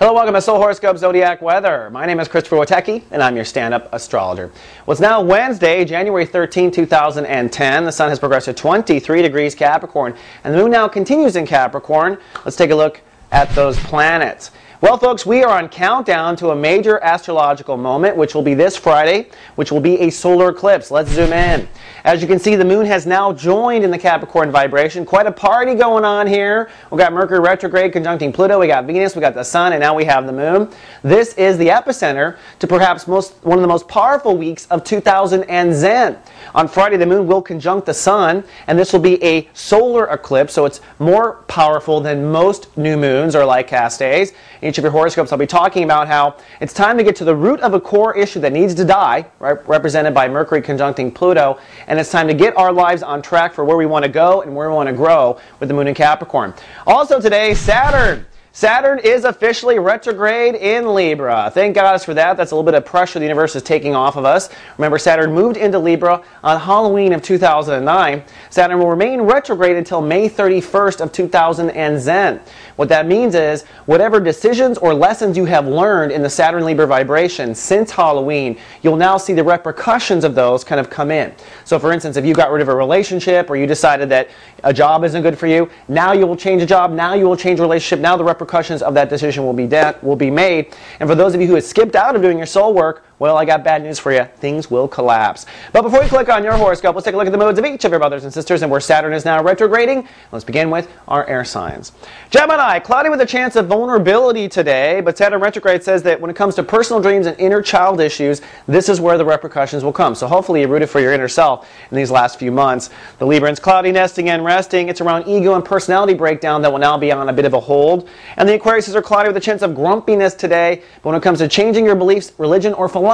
Hello, welcome to Soul Horoscope Zodiac Weather. My name is Christopher Witecki, and I'm your stand-up astrologer. Well, it's now Wednesday, January 13, 2010. The sun has progressed to 23 degrees Capricorn, and the moon now continues in Capricorn. Let's take a look at those planets. Well, folks, we are on countdown to a major astrological moment, which will be this Friday, which will be a solar eclipse. Let's zoom in. As you can see, the moon has now joined in the Capricorn vibration. Quite a party going on here. We've got Mercury retrograde conjuncting Pluto, we got Venus, we got the sun, and now we have the moon. This is the epicenter to perhaps one of the most powerful weeks of 2010. On Friday, the moon will conjunct the sun, and this will be a solar eclipse, so it's more powerful than most new moons or like cast days. In each of your horoscopes, I'll be talking about how it's time to get to the root of a core issue that needs to die, right, represented by Mercury conjuncting Pluto, and it's time to get our lives on track for where we want to go and where we want to grow with the moon in Capricorn. Also today, Saturn. Saturn is officially retrograde in Libra. Thank goddess for that. That's a little bit of pressure the universe is taking off of us. Remember, Saturn moved into Libra on Halloween of 2009. Saturn will remain retrograde until May 31st of 2010. What that means is whatever decisions or lessons you have learned in the Saturn Libra vibration since Halloween, you'll now see the repercussions of those kind of come in. So for instance, if you got rid of a relationship or you decided that a job isn't good for you, now you will change a job, now you will change a relationship, now the repercussions of that decision will be made. And for those of you who have skipped out of doing your soul work, well, I got bad news for you. Things will collapse. But before we click on your horoscope, let's take a look at the modes of each of your brothers and sisters and where Saturn is now retrograding. Let's begin with our air signs. Gemini, cloudy with a chance of vulnerability today, but Saturn retrograde says that when it comes to personal dreams and inner child issues, this is where the repercussions will come. So hopefully you rooted for your inner self in these last few months. The Librans, cloudy, nesting, and resting. It's around ego and personality breakdown that will now be on a bit of a hold. And the Aquariuses are cloudy with a chance of grumpiness today, but when it comes to changing your beliefs, religion, or philosophy,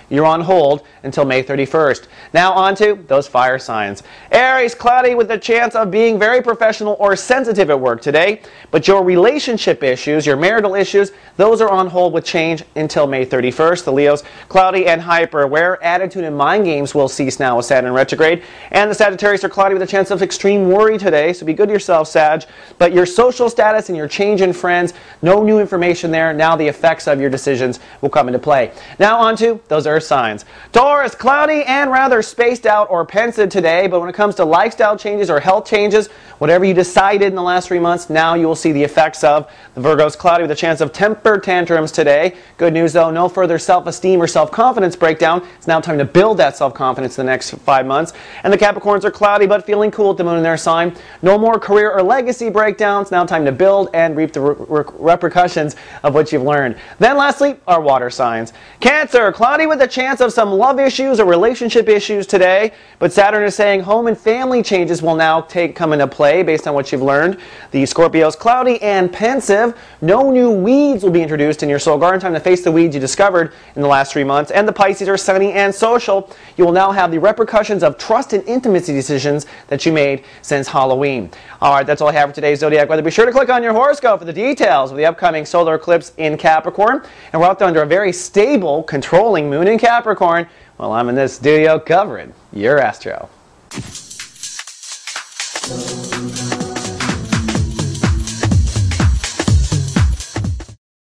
you're on hold until May 31st. Now on to those fire signs. Aries, cloudy with a chance of being very professional or sensitive at work today, but your relationship issues, your marital issues, those are on hold with change until May 31st. The Leos, cloudy and hyper aware. Attitude and mind games will cease now with Saturn retrograde. And the Sagittarius are cloudy with a chance of extreme worry today, so be good to yourself, Sag. But your social status and your change in friends, no new information there. Now the effects of your decisions will come into play. Now on to those earth signs. Taurus, cloudy and rather spaced out or pensive today, but when it comes to lifestyle changes or health changes, whatever you decided in the last 3 months, now you will see the effects of. The Virgos, cloudy with a chance of temper tantrums today. Good news though, no further self-esteem or self-confidence breakdown. It's now time to build that self-confidence in the next 5 months. And the Capricorns are cloudy but feeling cool at the moon in their sign. No more career or legacy breakdowns. Now time to build and reap the repercussions of what you've learned. Then lastly, our water signs. Cancer, cloudy with a chance of some love issues or relationship issues today, but Saturn is saying home and family changes will now come into play based on what you've learned. The Scorpios, cloudy and pensive. No new weeds will be introduced in your soul garden. Time to face the weeds you discovered in the last 3 months. And the Pisces are sunny and social. You will now have the repercussions of trust and intimacy decisions that you made since Halloween. All right, that's all I have for today's Zodiac Weather. Be sure to click on your horoscope for the details of the upcoming solar eclipse in Capricorn. And we're out there under a very stable, controlling moon in Capricorn. Well, I'm in this studio covering your astro.